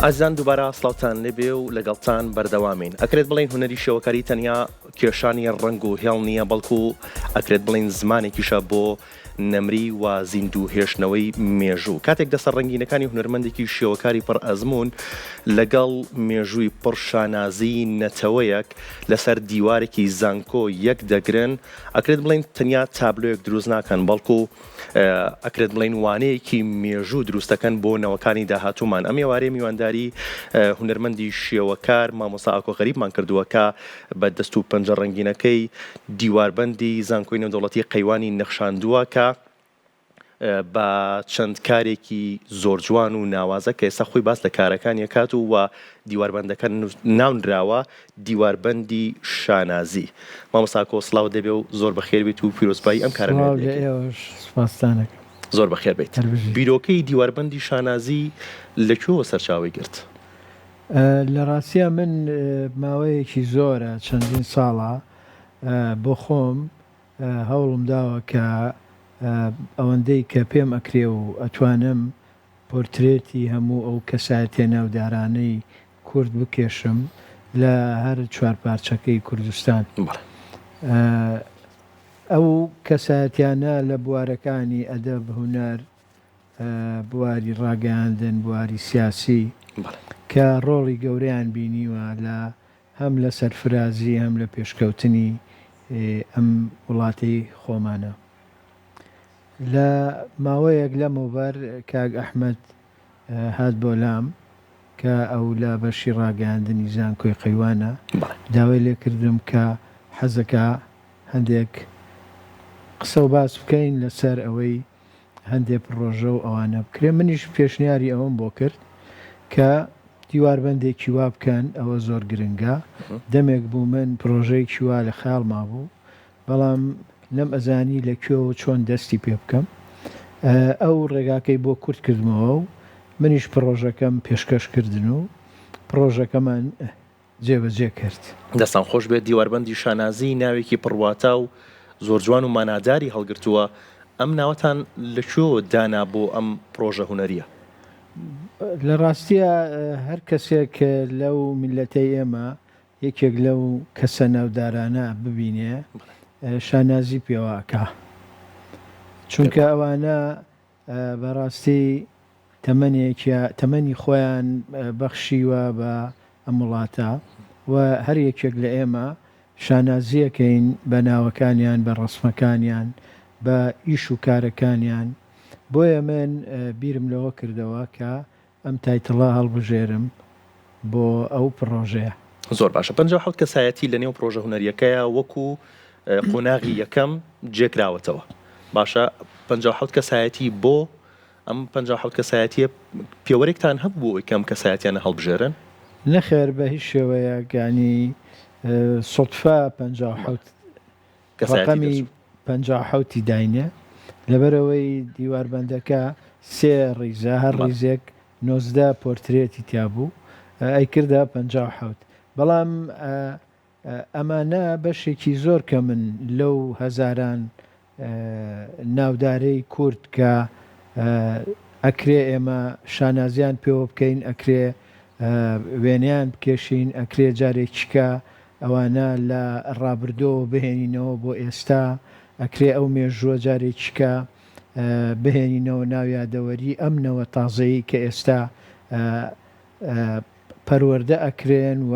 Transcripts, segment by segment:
ئازان دووبارە سڵاوتان لێبێ و لەگەڵتان بەردەوامین. ئەکرێت بڵین هوەری شێوەکاری تەنیا کێشانی ڕنگ و هێڵ نییە، بەڵکو ئەکرێت بڵین زمانێکیشە بۆ نەمری و زیندوو هێشتنەوەی مێژوو. کاتێک دەسەر ڕنگینەکانی هونەرمەندێکی شێوەکاری پڕ ئەزمون لەگەڵ مێژووی پڕ شانازی نەتەوەیەک لەسەر دیوارێکی زانکۆ یەک دەگرن، ئەکرێت بڵین تەنیا تابلۆیەک دروست ناکەن، بەڵکو ئەکرێت بڵین وانەیەکی مێژوو دروستەکەن بۆ نەوەکانی داهاتوومان. ئەم ێوارەیە میوانداری هونەرمەندی شێوەکار مامۆستا ئاکۆ غەریبمان کردووە کە بە دەست و پەنجە ڕەنگینەکەی دیواربەندی زانکۆی نێودەوڵەتی قەیوانی نەخشاندووە کە بە چەند کارێکی زۆر جوان و ناوازە کە ئێستا خۆی باس لە کارەکانی کات و دیواربەندەکە ناونراوە دیواربەندی شانازی. مامۆستا ئاکۆ سڵاو دەبێ و زۆر بەخێر بێت و پیرۆزبایی ئەم کارە زۆر بەخێر بیت. بیرۆکەی دیواربەندی شانازی لەکوێوە سەرچاوی گرت؟ لە ڕاستیە من ماوەیەکی زۆرە چەندین ساڵە بۆ خۆم هەوڵم داوە کە ئەوەندەی کە پێم ئەکرێ و ئەتوانم پۆرترێتی هەموو ئەو کەسایەتیە ناودارانەی کورد بکێشم لە هەر چوار پارچەکەی کوردستان. ئەو کەسایەتیانە لە بوارەکانی ئەدەب، هونەر، بواری ڕاگەیاندن، بواری سیاسی کە ڕۆڵی گەورەیان بینیوە لە هەم لە سەرفرازی هەم لە پێشکەوتنی ئەم وڵاتی خۆمانە. لە ماوەیەک لەمەوبەر کاک ئەحمەد هات بۆ لام کە ئەو لە بەشی ڕاگەیاندنی زانکۆی قەیوانە، داوای لێ کردم کە حەزەکە هەندێک قسە و باس بکەین لەسەر ئەوەی هەندێک ڕۆژە و ئەوانە بکرێ. منیش پێشنیاری ئەوم بۆ کرد کە دیواربەندێکی وا بکەن، ئەوە زۆر گرنگە. دەمێک بوو من پرۆژەیەکی وا لە خاڵما بوو، بەڵام نەم ئەزانی لەکوێوە چۆن دەستی پێ بکەم. ئەو ڕێگاکەی بۆ کورت کردمەوە و منیش پرۆژەکەم پێشکەشکردن و پرۆژەکەمان جێبەجێ کرد. دەستان خۆش بێت. دیواربەندی شانازی ناوێکی پڕواتە و زۆر جوان و ماناداری هەڵگرتووە. ئەم ناوەتان لەکوێوە دانا بۆ ئەم پرۆژە هونەریە؟ لە ڕاستیە هەر کەسێک لەو میلەتەی ئێمە یەکێک لەو کەسە ناودارانە ببینێ شانازی پێواکە، چونکە ئەوانە بەڕاستی تەمەنی خۆیان بەخشیوە بە ئەم وڵاتە و هەر یەکێک لە ئێمە شانازیەکەین بە ناوەکانیان، بە ڕسمەکانیان، بە ئیش و کارەکانیان. بۆیە من بیرم لەوە کردەوە کە ئەم تایتڵە هەڵبژێرم بۆ ئەو پرۆژەیە. زۆر باشە. 57 کەسایەتی لە نێو پرۆژە هونەریەکەیە وەکو قۆناغی یەکەم جێکراوەتەوە. باشە 57 کەسایەتی بۆ ئەم 57 کەسایەتیە پێوەرێکتان هەبوو ئەوەی کەم کەسایەتیانە هەڵبژێرن؟ نەخێر بە هیچ شێوەیە، گانی سوتفا 57 ڕقەمی 57 داینێ لەبەرەوەی دیواربەندەکە سێ ڕیزە، هەر ڕیزێک 19 پۆرترێتی تیا بوو، ئەی کردە 57. بەڵام ئەمانە بەشێکی زۆر کە من لەو هەزاران ناودارەی کورد کە ئەکرێ ئێمە شانازیان پێوە بکەین، ئەکرێ وێنیان بکێشین، ئەکرێ جارێکیکە ئەوانە لە ڕابردۆ بهێنینەوە بۆ ئێستا، ئەکرێ ئەو مێژووە جارێکیکە بهێنینەوە ناو یادەوەری ئەمنەوە تازەیی کە ئێستا پەروەردە ئەکرێن و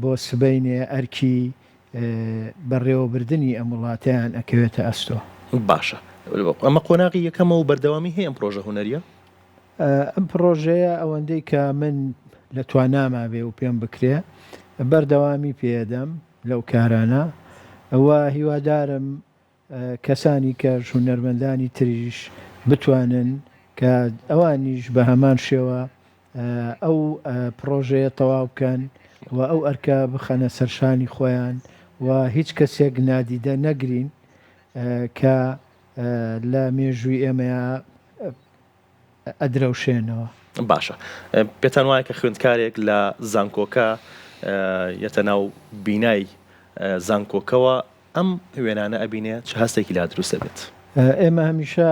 بۆ سبەینێ ئەرکی بەڕێوەبردننی ئەم وڵاتیان ئەکەوێتە ئەستۆ. باشە. ئەمە قۆناغی یەکەمە و بەردەوامی هەیە ئەم پرۆژە هونەریە؟ ئەم پرۆژەیە ئەوەندەی کە من لە تواناما بێ و پێم بکرێ بەردەوامی پێدەم لەو کارانە. ئەوە هیوادارم کەسانی کە هونەرمەندانی تریش بتوانن کە ئەوانیش بە هەمان شێوە ئەو پرۆژەیە تەواو بکەن و ئەو ئەرکە بخەنە سەرشانی خۆیان و هیچ کەسێک نادیدە نەگرین کە لە مێژووی ئێمەیە ئەدرەوشێنەوە. باشە. پێتان وایە کە خوێندکارێک لە زانکۆکە یەتە ناو بینای زانکۆکەوە ئەم وێنانە ئەبینێ چه هەستێکی لا دروستە بێت؟ ئێمە هەمیشە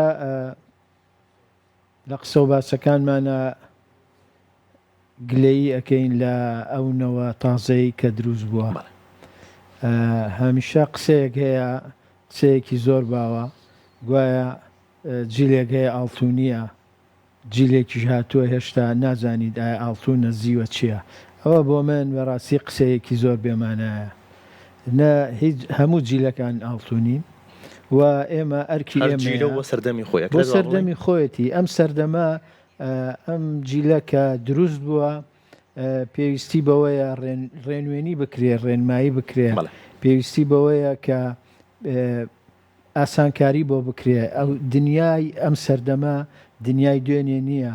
لە قسە و باسەکانمانە گلەیی ئەەکەین لە ئەوەوە تازەی کە دروست بووە. هەمیشە قسەیەک هەیە، قسەیەکی زۆر باوە، گوایە جیلێک هەیە ئاڵتونیە، جیلێکی هاتووە هێشتا نازانیت ئایا ئاڵتونە زیوە چییە. ئەوە بۆ من بەڕاستی قسەیەکی زۆر بێمانایە. هیچ هەموو جیلەکان ئاڵتونین و ئێمە ئەرکی ئێمە سەردەمی خۆی بۆ سەردەمی خۆیەتی. ئەم سەردەمە ئەم جیلەکە دروست بووە پێویستی بەوەیە ڕێنوێنی بکرێ، ڕێنمایی بکرێ، پێویستی بەوەیە کە ئاسانکاری بۆ بکرێ. ئەو دنیای ئەم سەردەمە دنیای دوێنێ نییە،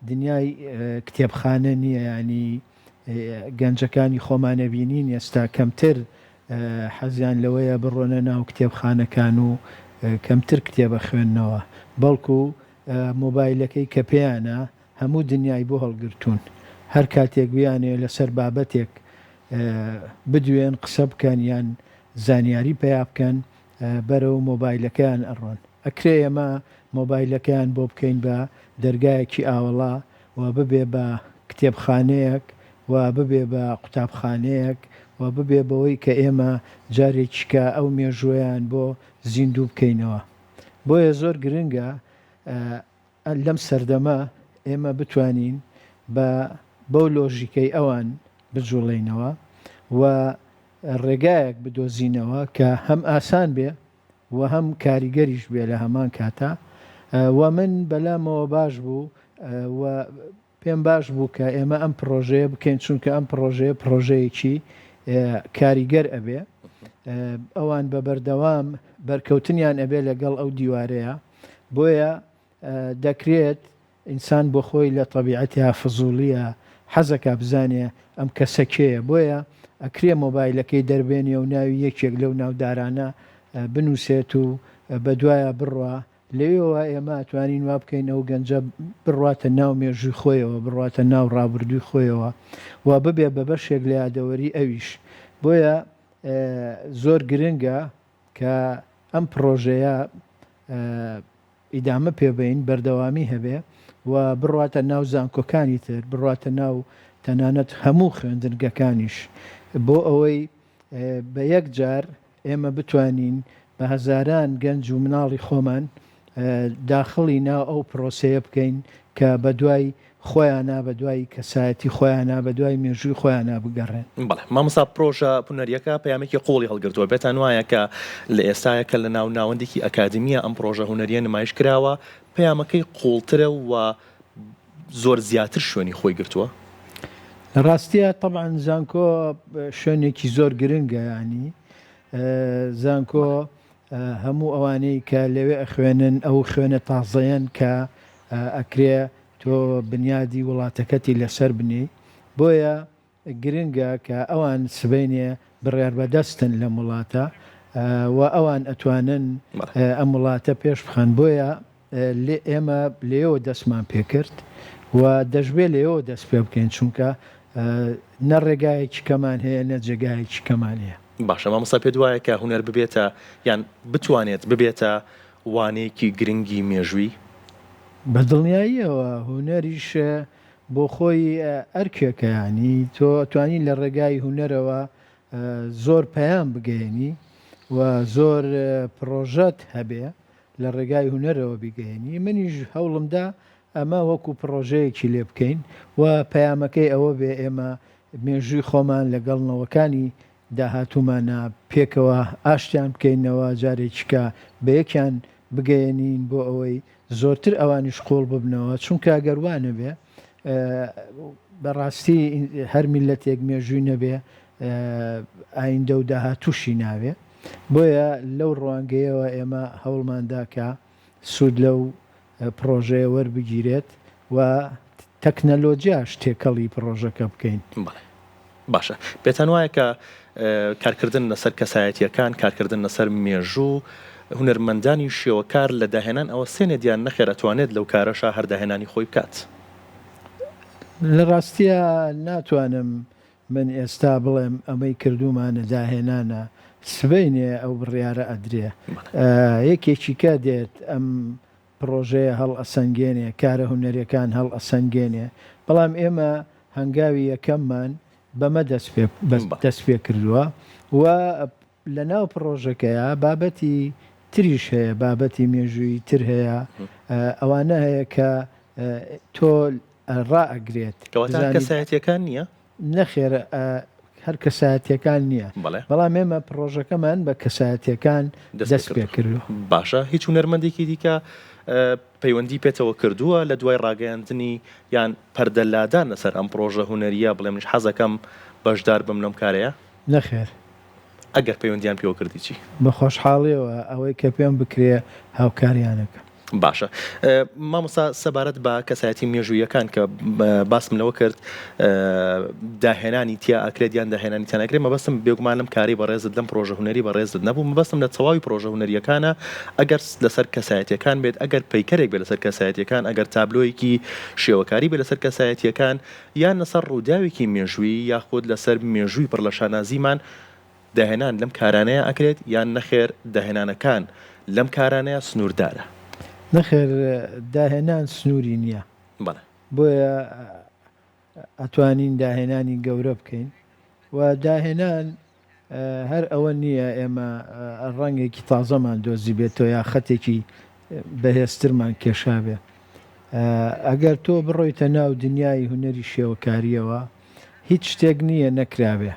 دنیای کتێبخانە نییە. ینی گەنجەکانی خۆمانەبینین ئێستا کەمتر حەزیان لەوەیە بڕۆنە ناو کتێبخانەکان و کەمتر کتێبە خوێندنەوە، بەڵکو مۆبایلەکەی کە پێیانە هەموو دنیای بۆ هەڵگرتوون. هەر کاتێک بیانێ لەسەر بابەتێک بدوێن قسە بکەن یان زانیاری پێیا بکەن بەرەو مۆبایلەکەیان ئەڕۆن. ئەکرێ ئێمە مۆبایلەکەیان بۆ بکەین بە دەرگایەکی ئاوەڵا و ببێ بە کتێبخانەیەک و ببێ بە قوتابخانەیەک و ببێ بەوەی کە ئێمە جارێکیکە ئەو مێژوەیان بۆ زیندوو بکەینەوە. بۆیە زۆر گرنگە لەم سەردەمە ئێمە بتوانین بەو لۆژیکەی ئەوان بجوڵێنەوە و ڕێگایەک بدۆزینەوە کە هەم ئاسان بێ و هەم کاریگەریش بێ لە هەمان کاتە. و من بەلامەوە باش بوو و پێم باش بوو کە ئێمە ئەم پرۆژەیە بکەین، چونکە ئەم پرۆژەیەکی کاریگەر ئەبێ. ئەوان بە بەردەوام بەرکەوتنیان ئەبێ لەگەڵ ئەو دیوارەیە. بۆیە دەکرێت ئینسان بۆ خۆی لە تەبیعەتیها فزوڵیە حەزەکە بزانێ ئەم کەسە کێیە. بۆیە ئەکرێ مۆبایلەکەی دەربێنێ و ناوی یەکێک لەو ناودارانە بنووسێت و بە دوایە بڕوا. لەوێەوە ئێمە ئەتوانین وا بکەین ئەو گەنجە بڕاتە ناو مێژووی خۆیەوە، بڕاتە ناو ڕابردووی خۆیەوە و ببێ بە بەشێک لە یادەوەری ئەویش. بۆیە زۆر گرنگە کە ئەم پرۆژەیە ئیدامە پێبین، بەردەوامی هەبێ و بڕاتە ناو زانکۆکانی تر، بڕاتە ناو تەنانەت هەموو خوێندنگەکانیش، بۆ ئەوەی بە یەک جار ئێمە بتوانین بە هەزاران گەنج و مناڵی خۆمان داخڵی ناو ئەو پرۆسەیە بکەین کە بە دوای خۆیانە، بە دوای کەسایەتی خۆیانە، بە دوای مێژووی خۆیانە بگەڕێن. بەڵێ مامۆستا پرۆژە پونەریەکە پەیامێکی قوڵی هەڵگرتووە. بێتان وایە کە لە ئێستایەکە لە ناو ناوەندێکی ئەکادمیە ئەم پرۆژە هونەریە نمایش کراوە، پەیامەکەی قوڵترە و زۆر زیاتر شوێنی خۆی گرتووە. لە ڕاستیە طبعاً زانکۆ شوێنێکی زۆر گرنگە. ینی زانکۆ هەموو ئەوانەی کە لەوێ ئەخوێنن ئەو خوێنە تازەیەن کە ئەکرێ تۆ بنیادی وڵاتەکەتی لەسەر بنی. بۆیە گرنگە کە ئەوان سبەینێ بڕیار بەدەستن لە وڵاتە و ئەوان ئەتوانن ئەم وڵاتە پێش بخەن. بۆیە ئێمە لێەوە دەستمان پێکرد و دەشبێ لێەوە دەست پێ بکەین، چونکە نە ڕێگایەکی کەمان هەیە نە جێگایەکی کەمان هەیە. باشە مامۆستا پێت وایە کە هونەر ببێتە یان بتوانێت ببێتە وانەیەکی گرنگی مێژووی؟ بەدڵنیاییەوە هونەریش بۆ خۆی ئەرکێکە. ینی تۆ توانی لە ڕێگای هونەرەوە زۆر پەیام بگەێنی و زۆر پرۆژەت هەبێ لە ڕێگای هونەرەوە بگەێنی. منیش هەوڵمدا ئەمە وەکو پرۆژەیەکی لێ بکەین و پەیامەکەی ئەوە بێ ئێمە مێژووی خۆمان لەگەڵنەوەکانی داهاتوومانە پێکەوە ئاشتیان بکەینەوە، جارێکیکە بە یەکیان بگەێنین بۆ ئەوەی زۆرتر ئەوانیش قۆڵ ببنەوە. چونکە گەروانە بێ بەڕاستی هەر میلەتێک مێژووی نەبێ ئایندە و داهاتووشی ناوێ. بۆیە لەو ڕوانگەیەوە ئێمە هەوڵماندا کە سوود لەو پرۆژەیە وەربگیرێت و تەکنەلۆجیاش تێکەڵی پرۆژەکە بکەین. باشە پێتان وایە کە کارکردن لەسەر کەسایەتیەکان، کارکردن لەسەر مێژوو، هونەرمەندانی شێوەکار لە داهێنان ئەوە سێنێدیان نەخێر ئەتوانێت لەو کارەشە هەر داهێنانی خۆی بکات. لە ڕاستیە ناتوانم من ئێستا بڵێم ئەمەی کردومانە داهێنانە، سبەینێ ئەو بڕیارە ئەدرێ. یەکێکی کا دێت ئەم پرۆژەیە هەڵ ئەسەنگێنێ، کارە هونەریەکان هەڵ ئەسەنگێنێ، بەڵام ئێمە هەنگاوی یەکەممان بەمە دەست پێ کردووە و لە ناو پرۆژەکەیە بابەتی تریش هەیە، بابەتی مێژووی تر هەیە، ئەوانە هەیە کە تۆ ڕائەگرێت کەسایەتیەکان نییە؟ نەخێر هەر کەسایەتیەکان نییە، بەڵام ئێمە پرۆژەکەمان بە کەسایەتیەکان دەست پێ کردو. باشە، هیچ هونەرمەندێکی دیکە پەیوەندی پێتەوە کردووە لە دوای ڕاگەیاندنی یان پەردەلادان لەسەر ئەم پرۆژە هونەریە بڵێ منش حەزەکەم بەشدار بم لەم کارەیە؟ نەخێر. ئەگەر پەیوەندیان پێوە کردی چی؟ بە خۆشحاڵیەوە ئەوەی کە پێم بکرێ هاوکاریانەکە. باشە، مامۆستا سەبارەت بە کەسایەتی مێژوویەکان کە باسم لەوە کرد داهێنانی تیا ئاکرێت یان داهێنانی تیانەکرێت، مەبەستم بێگومان لەم کاری بەڕێزت لەم پرۆژە هونەری بەڕێزت نەبوو، مەبەستم لە تەواوی پرۆژە هونەریەکانە ئەگەر لەسەر کەسایەتیەکان بێت، ئەگەر پەیکەرێک بێت لەسەر کەسایەتیەکان، ئەگەر تابلۆیەکی شێوەکاری بێت لەسەر کەسایەتیەکان یان لەسەر ڕووداوێکی مێژووی یاخود لەسەر مێژووی پڕ لە شانازیمان داهێنان لەم کارانەیە ئەکرێت یان نەخێر داهێنانەکان لەم کارانەیە سنووردارە؟ نەخێر، داهێنان سنووری نییە، بۆیە ئەتوانین داهێنانی گەورە بکەین و داهێنان هەر ئەوە نییە ئێمە ڕەنگێکی تازەمان دۆزی بێتەوە یا خەتێکی بەهێزترمان کێشابێ. ئەگەر تۆ بڕۆیتە ناو دنیای هونەری شێوەکاریەوە هیچ شتێک نییە نەکراوێ،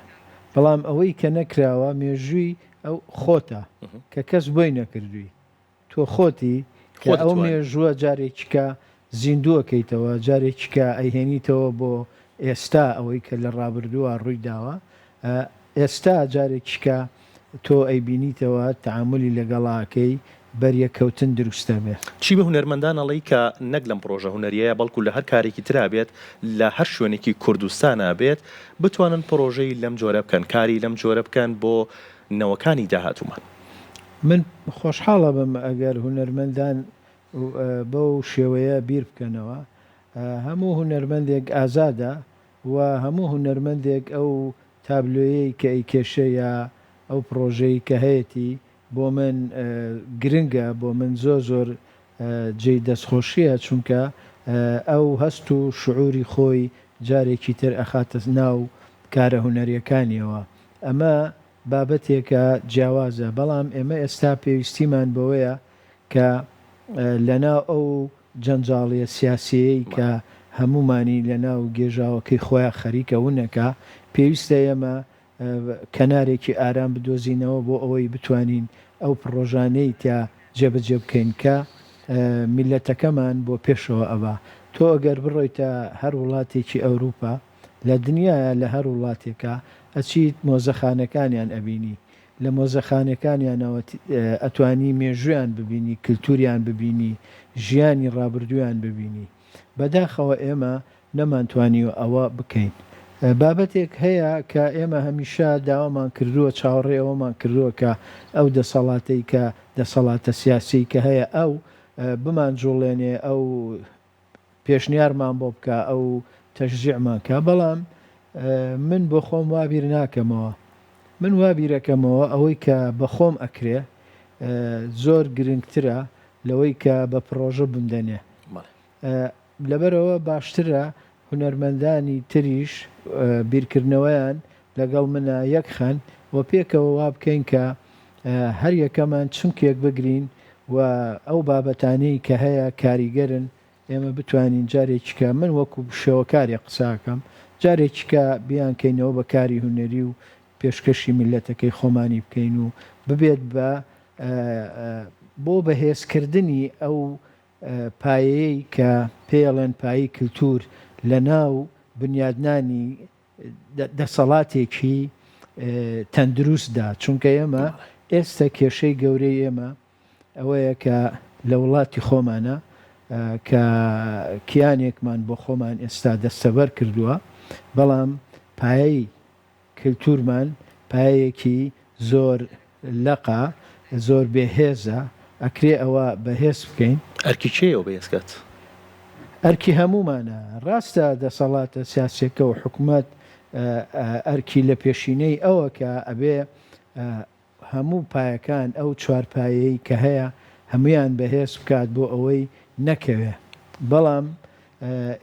بەڵام ئەوەی کە نەکراوە مێژووی ئەو خۆتە کە کەس بۆی نەکردووی، تۆ خۆتی ئەو مێژووە جارێکیکە زیندووەکەیتەوە، جارێکیکە ئەیهێنیتەوە بۆ ئێستا ئەوەی کە لە ڕابردووە ڕووی داوە، ئێستا جارێکیکە تۆ ئەیبینیتەوە تەعاملی لەگەڵاکەی بەریەکەوتن دروستە بێ. چی بە هونەرمەندان ئەڵێی کە نەک لەم پرۆژە هونەریەیە بەڵکو لە هەر کارێکی ترا بێت لە هەر شوێنێکی کوردستانە بێت بتوانن پرۆژەی لەم جۆرە بکەن، کاری لەم جۆرە بکەن بۆ نەوەکانی داهاتوومان؟ من خۆشحاڵە بم ئەگەر هونەرمەندان بەو شێوەیە بیر بکەنەوە. هەموو هونەرمەندێک ئازادە و هەموو هونەرمەندێک ئەو تابلۆیەی کە ئەیکێشە یا ئەو پرۆژەی کە هەیەی بۆ من گرنگە، بۆ من زۆر جێی دەستخۆشیە، چونکە ئەو هەست و شعوری خۆی جارێکی تر ئەخاتە ناو کارە هونەریەکانیەوە. ئەمە بابەتێکە جیاوازە، بەڵام ئێمە ئێستا پێویستیمان بەوەیە کە لەناو ئەو جەنجاڵیە سیاسیەی کە هەمومانی لەناو گێژاوەکەی خۆیان خەریکە ونەکە، پێویستە ئێمە کەنارێکی ئارام بدۆزینەوە بۆ ئەوەی بتوانین ئەو پرۆژانەی تا جێبەجێ بکەین کە میلەتەکەمان بۆ پێشەوە ئەوە. تۆ ئەگەر بڕۆیتە هەر وڵاتێکی ئەوروپا لە دنیاە لە هەر وڵاتێکە ئەچیت مۆزەخانەکانیان ئەبینی، لە مۆزەخانەکانیانەوە ئەتوانی مێژویان ببینی، کللتوریان ببینی، ژیانی ڕابردویان ببینی. بەداخەوە ئێمە نەمانتوانی و ئەوە بکەین. بابەتێک هەیە کە ئێمە هەمیشە داوامان کردووە، چاوەڕێ ئەوەمان کردووە کە ئەو دەسەڵاتەی کە دەسەڵاتە سیاسی کە هەیە ئەو بمان جوڵێنێ، ئەو پێشنیارمان بۆ بکە، ئەو تەشجیعمان کە. بەڵام من بۆ خۆم وابیر ناکەمەوە، من وابیرەکەمەوە ئەوەی کە بە خۆم ئەکرێ زۆر گرنگترە لەوەی کە بە پرۆژە بمدەنێ. لەبەرەوە باشترە هونەرمەندانی تریش بیرکردنەوەیان لەگەڵ منە یەکخەن و پێکەوە وا بکەین کە هەر یەکەمان چونکێک بگرین و ئەو بابەتانەی کە هەیە کاریگەرن ئێمە بتوانین جارێکیکە من وەکو شێوەکاری قساکەم جارێکیکە بیانکەینەوە بە کاری هونەری و پێشکەشی میلەتەکەی خۆمانی بکەین و ببێت بە بۆ بەهێزکردنی ئەو پایەیەی کە پێڵێن پایی کللتور لە ناو بنیادنانی دەسەڵاتێکی تەندروستدا. چونکە ئێمە ئێستا کێشەی گەورەی ئێمە ئەوەیە کە لە وڵاتی خۆمانە کە کیانێکمان بۆ خۆمان ئێستا دەستەبەر کردووە، بەڵام پایەی کللتورمان پایەیەکی زۆر لەقا، زۆر بێهێزە، ئەکرێ ئەوە بەهێز بکەین. ئەرکی چێەوە بەهێزکات؟ ئەرکی هەمومانە. ڕاستە دەسەڵاتە سیاسەکە و حکوومەت ئەرکی لە پێشینەی ئەوە کە ئەبێ هەموو پایەکان ئەو چوارپایەی کە هەیە هەمویان بەهێز بکات بۆ ئەوەی نەکەوێ. بەڵام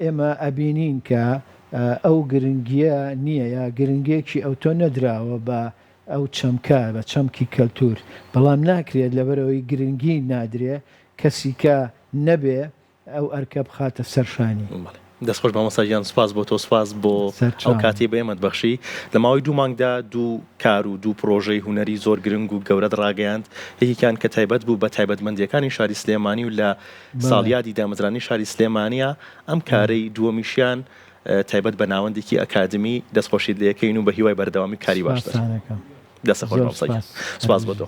ئێمە ئەبینین کە ئەو گرنگیە نییە یا گرنگێکی ئەو تۆ نەدراوە بە ئەو چەمکە بە چەمکی کەلتور بەڵام ناکرێت لەبەرەوەی گرنگی نادرێ کەسی کە نەبێ ئەو ئەرکە بخاتە سەرشانی. دەستخۆش بەمەساجیان سپاس بۆ تۆ سپاس بۆ ئەو کاتی بە ئێمەت بەخشی لە ماوەی 2 مانگدا 2 کار و 2 پرۆژەی هوەری زۆر گرنگ و گەورەت ڕاگەیاند یەکێکیان کە تایبەت بوو بە تایبەتمەندیەکانی شاری سلێمانی و لە ساڵیادی دامەزرانی شاری سلێمانیە ئەم کارەی دووەمیشیان تایبەت بە ناوەندێکی ئەکادمی دەستخۆشی لەکەین و بە هیوای بەردەوامی کاری باشتر دەستخۆش سپاس بۆ تۆ